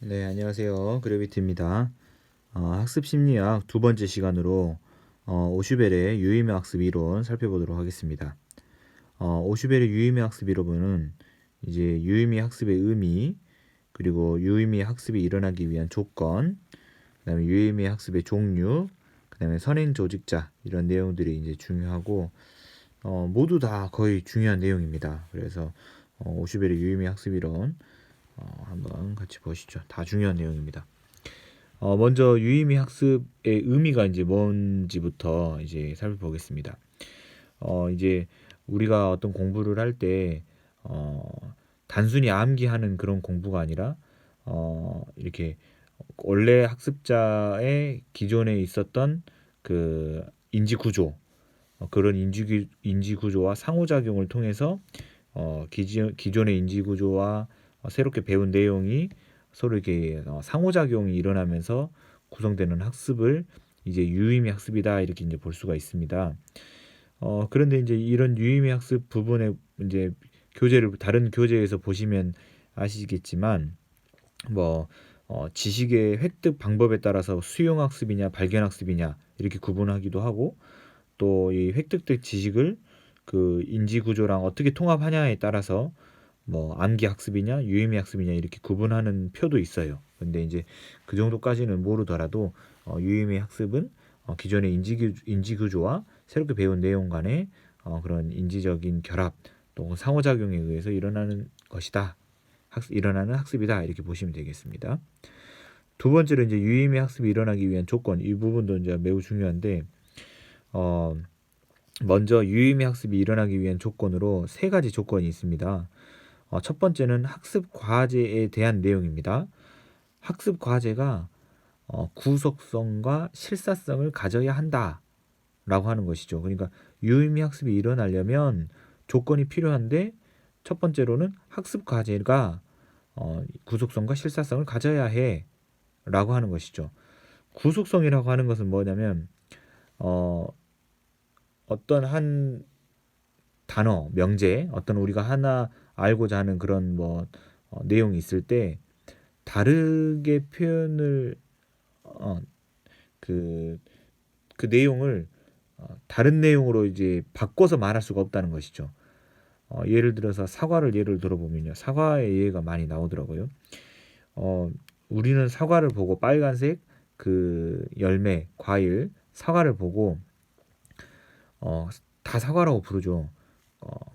네, 안녕하세요. 그래비티입니다. 학습 심리학 두 번째 시간으로 오슈벨의 유의미 학습 이론 살펴보도록 하겠습니다. 오슈벨의 유의미 학습 이론은 이제 유의미 학습의 의미, 그리고 유의미 학습이 일어나기 위한 조건, 그다음에 유의미 학습의 종류, 그다음에 선행 조직자 이런 내용들이 이제 중요하고 모두 다 거의 중요한 내용입니다. 그래서 오슈벨의 유의미 학습 이론 한번 같이 보시죠. 다 중요한 내용입니다. 먼저 유의미 학습의 의미가 이제 뭔지부터 이제 살펴보겠습니다. 이제 우리가 어떤 공부를 할 때 단순히 암기하는 그런 공부가 아니라 이렇게 원래 학습자의 기존에 있었던 그 인지 구조, 그런 인지 구조와 상호작용을 통해서 기존의 인지 구조와 새롭게 배운 내용이 서로 이렇게 상호작용이 일어나면서 구성되는 학습을 이제 유의미 학습이다 이렇게 이제 볼 수가 있습니다. 그런데 이제 이런 유의미 학습 부분에 이제 교재를 다른 교재에서 보시면 아시겠지만 뭐 지식의 획득 방법에 따라서 수용 학습이냐 발견 학습이냐 이렇게 구분하기도 하고, 또 이 획득된 지식을 그 인지 구조랑 어떻게 통합하냐에 따라서 뭐 암기 학습이냐 유의미 학습이냐 이렇게 구분하는 표도 있어요. 근데 이제 그 정도까지는 모르더라도 유의미 학습은 기존의 인지 구조와 새롭게 배운 내용 간의 그런 인지적인 결합 또 상호작용에 의해서 일어나는 것이다. 일어나는 학습이다 이렇게 보시면 되겠습니다. 두 번째로 이제 유의미 학습이 일어나기 위한 조건, 이 부분도 이제 매우 중요한데 어, 먼저 유의미 학습이 일어나기 위한 조건으로 세 가지 조건이 있습니다. 첫 번째는 학습 과제에 대한 내용입니다. 학습 과제가 구속성과 실사성을 가져야 한다라고 하는 것이죠. 그러니까 유의미 학습이 일어나려면 조건이 필요한데, 첫 번째로는 학습 과제가 구속성과 실사성을 가져야 해라고 하는 것이죠. 구속성이라고 하는 것은 뭐냐면 어떤 한 단어, 명제, 어떤 우리가 하나 알고자 하는 그런 내용이 있을 때 다르게 표현을 어, 그, 그 내용을 다른 내용으로 이제 바꿔서 말할 수가 없다는 것이죠. 예를 들어서 사과를 예를 들어보면요, 사과의 예가 많이 나오더라고요. 어, 우리는 사과를 보고 빨간색 그 열매, 과일, 사과를 보고 다 사과라고 부르죠.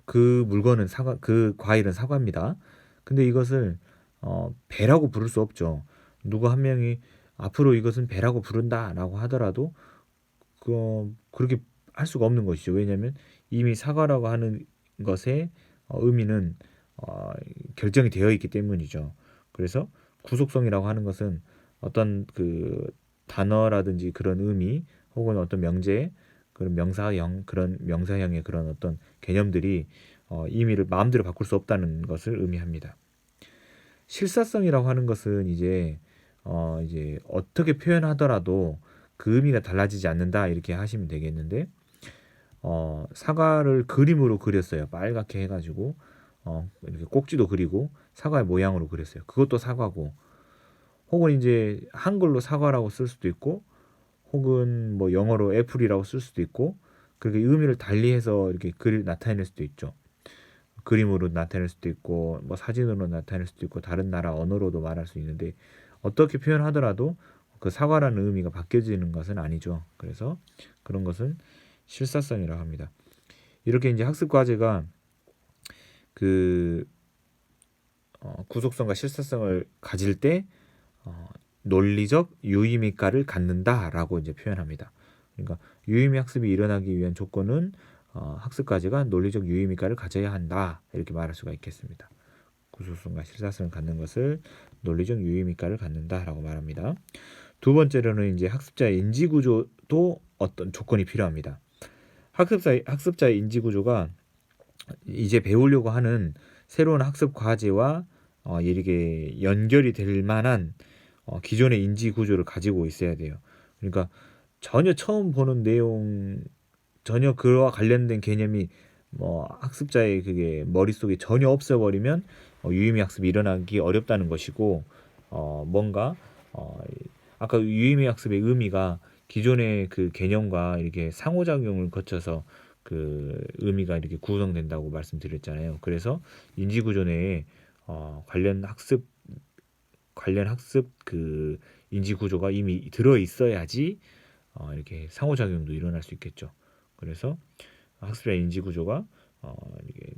그 물건은 사과, 그 과일은 사과입니다. 근데 이것을 배라고 부를 수 없죠. 누구 한 명이 앞으로 이것은 배라고 부른다라고 하더라도 그렇게 할 수가 없는 것이죠. 왜냐하면 이미 사과라고 하는 것의 의미는 결정이 되어 있기 때문이죠. 그래서 구속성이라고 하는 것은 어떤 그 단어라든지 그런 의미, 혹은 어떤 명제, 그런 명사형, 그런 명사형의 그런 어떤 개념들이 의미를 마음대로 바꿀 수 없다는 것을 의미합니다. 실사성이라고 하는 것은 이제 어떻게 표현하더라도 그 의미가 달라지지 않는다 이렇게 하시면 되겠는데, 사과를 그림으로 그렸어요. 빨갛게 해가지고 이렇게 꼭지도 그리고 사과의 모양으로 그렸어요. 그것도 사과고, 혹은 이제 한글로 사과라고 쓸 수도 있고, 혹은 뭐 영어로 애플이라고 쓸 수도 있고, 그렇게 의미를 달리해서 이렇게 나타낼 수도 있죠. 그림으로 나타낼 수도 있고, 뭐 사진으로 나타낼 수도 있고, 다른 나라 언어로도 말할 수 있는데, 어떻게 표현하더라도 그 사과라는 의미가 바뀌어지는 것은 아니죠. 그래서 그런 것은 실사성이라고 합니다. 이렇게 이제 학습 과제가 그 구속성과 실사성을 가질 때 논리적 유의미가를 갖는다라고 이제 표현합니다. 그러니까 유의미 학습이 일어나기 위한 조건은 학습 과제가 논리적 유의미가를 가져야 한다 이렇게 말할 수가 있겠습니다. 구속성과 실사성을 갖는 것을 논리적 유의미가를 갖는다라고 말합니다. 두 번째로는 이제 학습자의 인지 구조도 어떤 조건이 필요합니다. 학습자의 인지 구조가 이제 배우려고 하는 새로운 학습 과제와 이렇게 연결이 될 만한 기존의 인지 구조를 가지고 있어야 돼요. 그러니까 전혀 처음 보는 내용, 전혀 그와 관련된 개념이 학습자의 그게 머릿속에 전혀 없어버리면 유의미 학습이 일어나기 어렵다는 것이고, 뭔가 아까 유의미 학습의 의미가 기존의 그 개념과 이렇게 상호작용을 거쳐서 그 의미가 이렇게 구성된다고 말씀드렸잖아요. 그래서 인지구조 내에 관련 학습 그 인지구조가 이미 들어 있어야지 이렇게 상호작용도 일어날 수 있겠죠. 그래서 학습이나 인지구조가 이게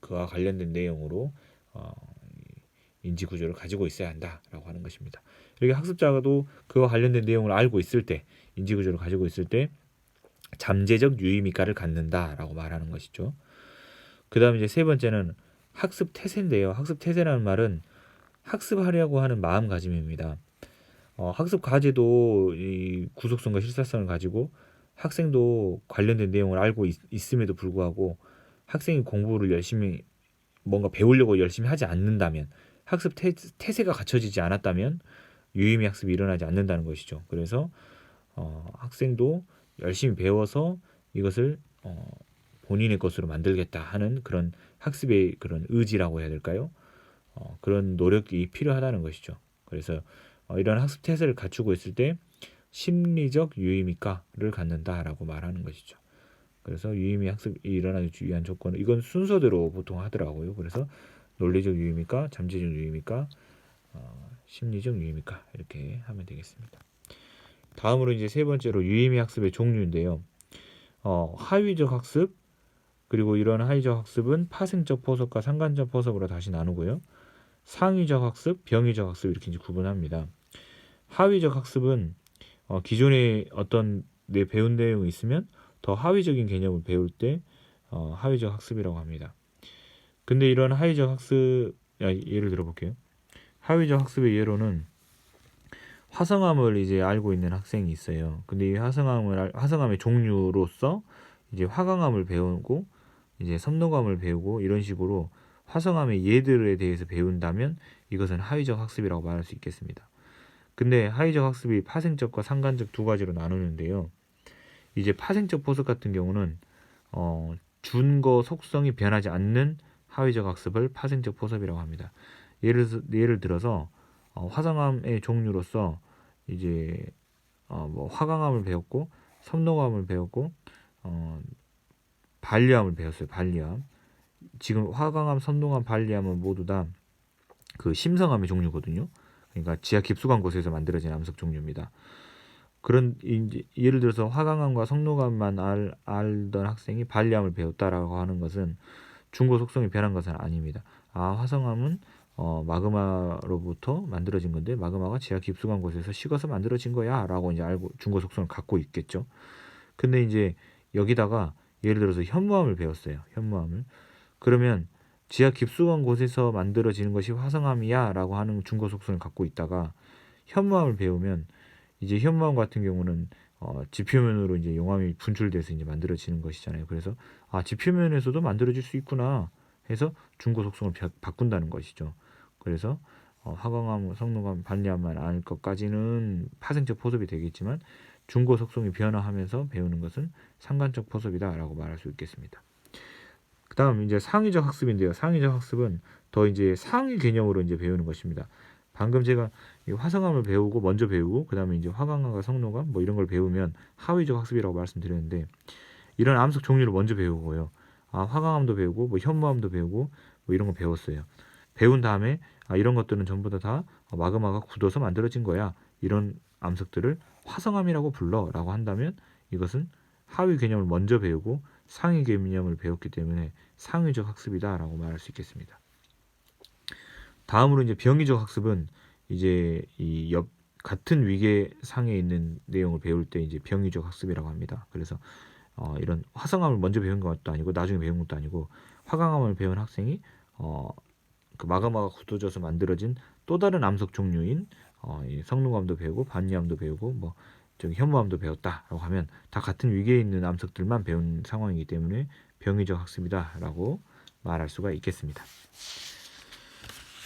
그와 관련된 내용으로 어, 인지구조를 가지고 있어야 한다라고 하는 것입니다. 이렇게 학습자도 그와 관련된 내용을 알고 있을 때, 인지구조를 가지고 있을 때 잠재적 유의미가를 갖는다라고 말하는 것이죠. 그 다음에 이제 세 번째는 학습 태세인데요. 학습 태세라는 말은 학습하려고 하는 마음가짐입니다. 학습 과제도 이 구속성과 실사성을 가지고 학생도 관련된 내용을 알고 있음에도 불구하고 학생이 공부를 열심히 뭔가 배우려고 열심히 하지 않는다면 학습 태세가 갖춰지지 않았다면 유의미 학습이 일어나지 않는다는 것이죠. 그래서 학생도 열심히 배워서 이것을 본인의 것으로 만들겠다 하는 그런 학습의 그런 의지라고 해야 될까요? 그런 노력이 필요하다는 것이죠. 그래서 이런 학습 태세를 갖추고 있을 때 심리적 유의미가를 갖는다라고 말하는 것이죠. 그래서 유의미 학습이 일어나기 위한 조건은 이건 순서대로 보통 하더라고요. 그래서 논리적 유의미가, 잠재적 유의미가, 심리적 유의미가 이렇게 하면 되겠습니다. 다음으로 이제 세 번째로 유의미 학습의 종류인데요. 하위적 학습 그리고 이런 하위적 학습은 파생적 포섭과 상관적 포섭으로 다시 나누고요. 상위적 학습, 병위적 학습 이렇게 이제 구분합니다. 하위적 학습은 기존에 어떤 내 배운 내용이 있으면 더 하위적인 개념을 배울 때 하위적 학습이라고 합니다. 근데 이런 하위적 학습 예를 들어볼게요. 하위적 학습의 예로는 화성암을 이제 알고 있는 학생이 있어요. 근데 이 화성암의 종류로서 이제 화강암을 배우고 이제 섬노감을 배우고 이런 식으로 화성암의 예들에 대해서 배운다면 이것은 하위적 학습이라고 말할 수 있겠습니다. 근데 하위적 학습이 파생적과 상관적 두 가지로 나누는데요. 이제 파생적 포섭 같은 경우는 준거 속성이 변하지 않는 하위적 학습을 파생적 포섭이라고 합니다. 예를 들어서 화성암의 종류로서 이제 뭐 화강암을 배웠고 섬노감을 배웠고 반려암을 배웠어요. 반려암. 지금 화강암, 섬노감, 반려암은 모두 다 그 심성암의 종류거든요. 그러니까 지하 깊숙한 곳에서 만들어진 암석 종류입니다. 그런 이제 예를 들어서 화강암과 섬노감만 알던 학생이 반려암을 배웠다라고 하는 것은 중고 속성이 변한 것은 아닙니다. 화성암은 마그마로부터 만들어진 건데 마그마가 지하 깊숙한 곳에서 식어서 만들어진 거야라고 이제 알고 중고 속성을 갖고 있겠죠. 근데 이제 여기다가 예를 들어서 현무암을 배웠어요. 현무암을. 그러면 지하 깊숙한 곳에서 만들어지는 것이 화성암이야라고 하는 중고 속성을 갖고 있다가 현무암을 배우면 이제 현무암 같은 경우는 지표면으로 이제 용암이 분출돼서 이제 만들어지는 것이잖아요. 그래서 지표면에서도 만들어질 수 있구나 해서 중고 속성을 바꾼다는 것이죠. 그래서 화강암, 성노감, 반려암만 알 것까지는 파생적 포섭이 되겠지만 중고 속성이 변화하면서 배우는 것은 상관적 포섭이다라고 말할 수 있겠습니다. 그 다음 이제 상위적 학습인데요. 상위적 학습은 더 이제 상위 개념으로 이제 배우는 것입니다. 방금 제가 화성암을 배우고 먼저 배우고 그 다음에 이제 화강암과 성노감 뭐 이런 걸 배우면 하위적 학습이라고 말씀드렸는데 이런 암석 종류를 먼저 배우고요. 화강암도 배우고 뭐 현무암도 배우고 뭐 이런 거 배웠어요. 배운 다음에 이런 것들은 전부 다 마그마가 굳어서 만들어진 거야. 이런 암석들을 화성암이라고 불러라고 한다면 이것은 하위 개념을 먼저 배우고 상위 개념을 배웠기 때문에 상위적 학습이다라고 말할 수 있겠습니다. 다음으로 이제 병위적 학습은 이제 이 같은 위계 상에 있는 내용을 배울 때 이제 병위적 학습이라고 합니다. 그래서 이런 화성암을 먼저 배운 것도 아니고 나중에 배운 것도 아니고 화강암을 배운 학생이 그 마그마가 굳어져서 만들어진 또 다른 암석 종류인 성노암도 배우고 반려암도 배우고 뭐 저기 현무암도 배웠다라고 하면 다 같은 위계에 있는 암석들만 배운 상황이기 때문에 병위적 학습이다라고 말할 수가 있겠습니다.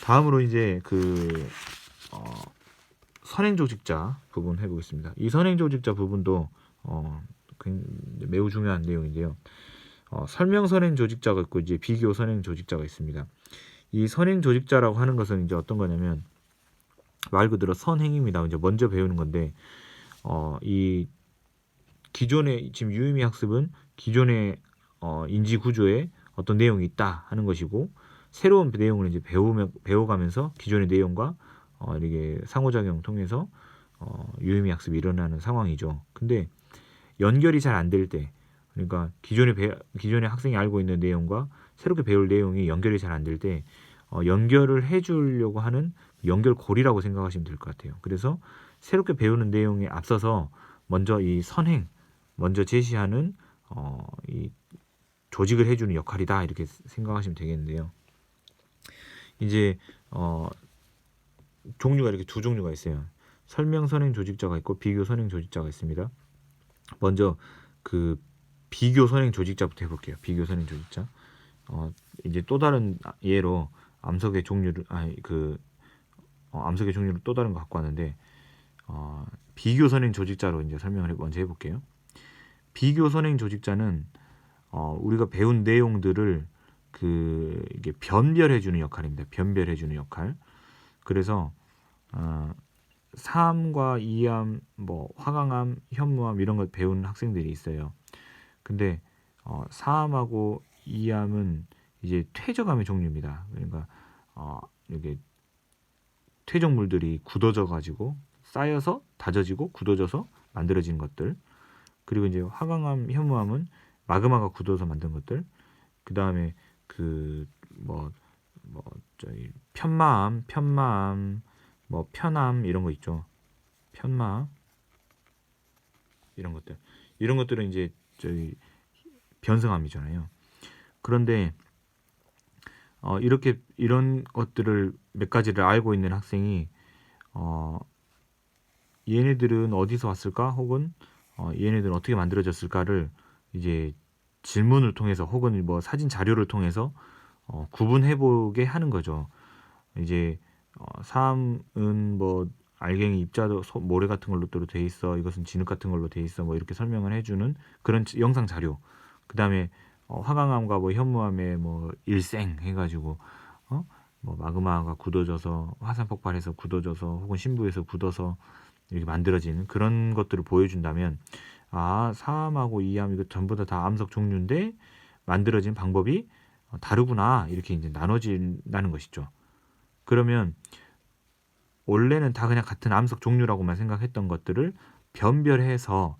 다음으로 이제 그 선행조직자 부분 해보겠습니다. 이 선행조직자 부분도 매우 중요한 내용인데요. 설명 선행조직자가 있고 이제 비교 선행조직자가 있습니다. 이 선행조직자라고 하는 것은 이제 어떤 거냐면 말 그대로 선행입니다. 이제 먼저 배우는 건데 이 기존의 지금 유의미 학습은 기존의 인지 구조에 어떤 내용이 있다 하는 것이고 새로운 내용을 이제 배워가면서 기존의 내용과 이렇게 상호작용 통해서 유의미 학습이 일어나는 상황이죠. 근데 연결이 잘 안 될 때, 그러니까 기존의 학생이 알고 있는 내용과 새롭게 배울 내용이 연결이 잘 안 될 때 연결을 해주려고 하는 연결고리라고 생각하시면 될 것 같아요. 그래서 새롭게 배우는 내용에 앞서서 먼저 이 선행, 먼저 제시하는 이 조직을 해주는 역할이다 이렇게 생각하시면 되겠는데요. 이제 종류가 이렇게 두 종류가 있어요. 설명 선행 조직자가 있고 비교 선행 조직자가 있습니다. 먼저 그 비교 선행 조직자부터 해볼게요. 비교 선행 조직자. 이제 또 다른 예로 암석의 종류를 암석의 종류를 또 다른 거 갖고 왔는데 비교 선행 조직자로 이제 설명을 먼저 해볼게요. 비교 선행 조직자는 우리가 배운 내용들을 이게 변별해주는 역할입니다. 변별해주는 역할. 그래서 사암과 이암, 뭐 화강암, 현무암 이런 걸 배운 학생들이 있어요. 근데 사암하고 이암은 이제 퇴적암의 종류입니다. 그러니까 이게 퇴적물들이 굳어져 가지고 쌓여서 다져지고 굳어져서 만들어진 것들. 그리고 이제 화강암, 현무암은 마그마가 굳어서 만든 것들. 그 다음에 저희 편마암, 뭐 편암 이런 거 있죠. 편마 이런 것들. 이런 것들은 이제 저희 변성암이잖아요. 그런데 이렇게 이런 것들을 몇 가지를 알고 있는 학생이 얘네들은 어디서 왔을까? 혹은 얘네들은 어떻게 만들어졌을까를 이제 질문을 통해서 혹은 뭐 사진 자료를 통해서 구분해 보게 하는 거죠. 이제 사암은 뭐 알갱이 입자도 모래 같은 걸로 또 돼 있어. 이것은 진흙 같은 걸로 돼 있어. 뭐 이렇게 설명을 해주는 그런 영상 자료. 그 다음에 화강암과 뭐 현무암의 뭐 일생 해가지고 뭐 마그마가 굳어져서 화산 폭발해서 굳어져서 혹은 신부에서 굳어서 이렇게 만들어지는 그런 것들을 보여준다면 사암하고 이암 이거 전부 다 암석 종류인데 만들어진 방법이 다르구나 이렇게 이제 나눠진다는 것이죠. 그러면 원래는 다 그냥 같은 암석 종류라고만 생각했던 것들을 변별해서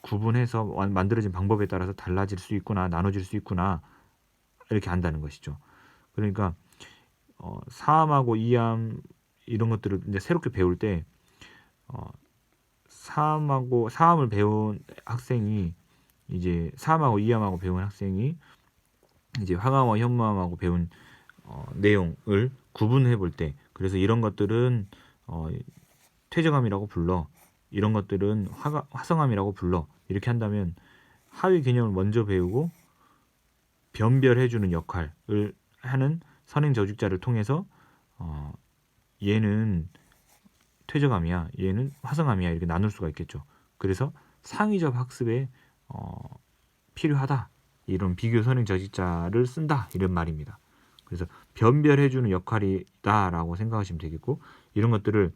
구분해서 만들어진 방법에 따라서 달라질 수 있구나, 나눠질 수 있구나 이렇게 한다는 것이죠. 그러니까 사암하고 이암 이런 것들을 이제 새롭게 배울 때 사암을 배운 학생이 이제 사암하고 이암하고 배운 학생이 이제 화강암과 현무암하고 배운 내용을 구분해 볼 때, 그래서 이런 것들은 퇴적암이라고 불러, 이런 것들은 화성암이라고 불러, 이렇게 한다면 하위 개념을 먼저 배우고 변별해주는 역할을 하는 선행 저직자를 통해서 얘는 퇴적암이야, 얘는 화성암이야 이렇게 나눌 수가 있겠죠. 그래서 상위적 학습에 필요하다, 이런 비교 선행 저직자를 쓴다 이런 말입니다. 그래서 변별해주는 역할이다라고 생각하시면 되겠고, 이런 것들을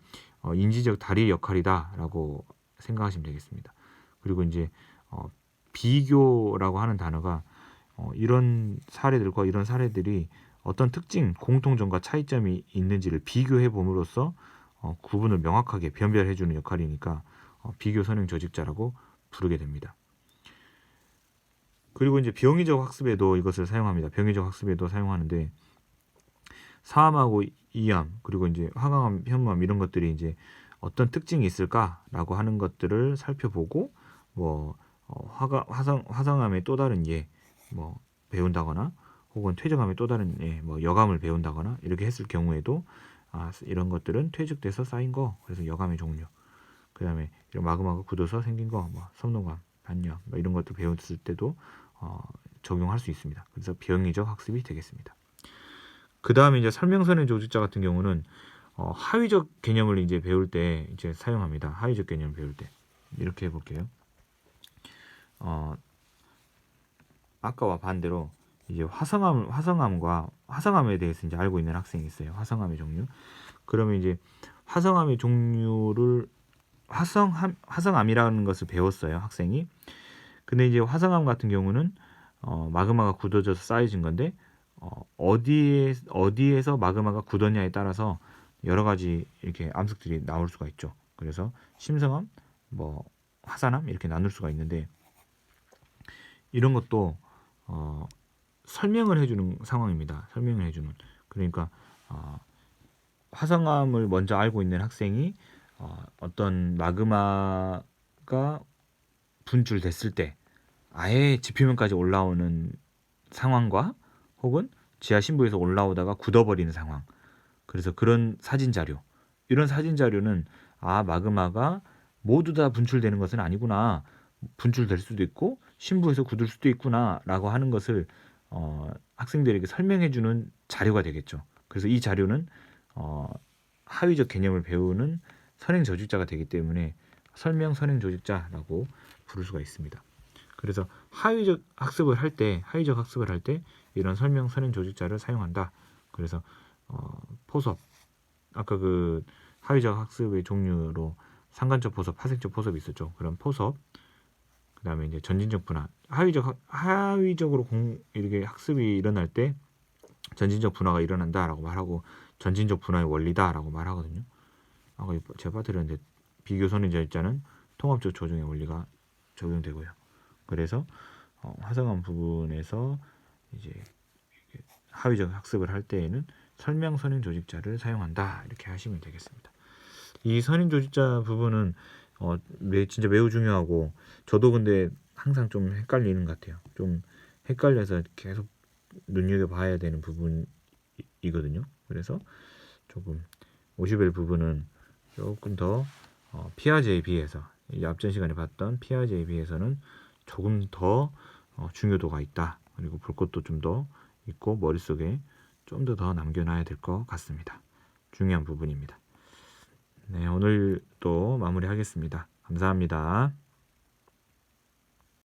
인지적 다리의 역할이다라고 생각하시면 되겠습니다. 그리고 이제 비교라고 하는 단어가 이런 사례들이 어떤 특징, 공통점과 차이점이 있는지를 비교해 봄으로써 구분을 명확하게 변별해주는 역할이니까 비교 선행 조직자라고 부르게 됩니다. 그리고 이제 병의적 학습에도 이것을 사용합니다. 병의적 학습에도 사용하는데 사암하고 이암 그리고 이제 화강암, 현무암 이런 것들이 이제 어떤 특징이 있을까라고 하는 것들을 살펴보고 뭐 화성암의 또 다른 예 뭐 배운다거나 혹은 퇴적암의 또 다른 예 뭐 여감을 배운다거나 이렇게 했을 경우에도 이런 것들은 퇴적돼서 쌓인 거, 그래서 여감의 종류. 그다음에 이런 마그마가 굳어서 생긴 거, 뭐 섬노감, 반염 뭐 이런 것들 배웠을 때도 적용할 수 있습니다. 그래서 병의적 학습이 되겠습니다. 그 다음에 이제 설명선의 조직자 같은 경우는 하위적 개념을 이제 배울 때 이제 사용합니다. 하위적 개념을 배울 때 이렇게 해볼게요. 아까와 반대로 이제 화성암에 대해서 이제 알고 있는 학생이 있어요. 화성암의 종류. 그러면 이제 화성암의 종류를 화성암이라는 것을 배웠어요, 학생이. 근데 이제 화성암 같은 경우는 마그마가 굳어져서 쌓여진 건데 어디에서 마그마가 굳었냐에 따라서 여러 가지 이렇게 암석들이 나올 수가 있죠. 그래서 심성암, 뭐 화산암 이렇게 나눌 수가 있는데 이런 것도 설명을 해주는 상황입니다. 설명을 해주는. 그러니까 화성암을 먼저 알고 있는 학생이 어떤 마그마가 분출됐을 때 아예 지표면까지 올라오는 상황과 혹은 지하 심부에서 올라오다가 굳어버리는 상황. 그래서 그런 사진 자료. 이런 사진 자료는 마그마가 모두 다 분출되는 것은 아니구나. 분출될 수도 있고 심부에서 굳을 수도 있구나라고 하는 것을 학생들에게 설명해주는 자료가 되겠죠. 그래서 이 자료는 하위적 개념을 배우는 선행 조직자가 되기 때문에 설명 선행 조직자라고 부를 수가 있습니다. 그래서 하위적 학습을 할 때 이런 설명 선행 조직자를 사용한다. 그래서 포섭 아까 그 하위적 학습의 종류로 상관적 포섭, 하생적 포섭이 있었죠. 그런 포섭, 그다음에 이제 전진적 분화, 하위적으로 이렇게 학습이 일어날 때 전진적 분화가 일어난다라고 말하고 전진적 분화의 원리다라고 말하거든요. 아까 제가 빠뜨렸는데 비교 선행절자는 통합적 조정의 원리가 적용되고요. 그래서 화성암 부분에서 이제 하위적 학습을 할 때에는 설명 선행 조직자를 사용한다 이렇게 하시면 되겠습니다. 이 선행 조직자 부분은 진짜 매우 중요하고 저도 근데 항상 좀 헷갈리는 것 같아요. 좀 헷갈려서 계속 눈여겨봐야 되는 부분이거든요. 그래서 조금 오시벨 부분은 조금 더 피아제에 비해서 앞전 시간에 봤던 피아제에 비해서는 조금 더 중요도가 있다. 그리고 볼 것도 좀 더 있고 머릿속에 좀 더 남겨놔야 될 것 같습니다. 중요한 부분입니다. 네, 오늘 또 마무리하겠습니다. 감사합니다.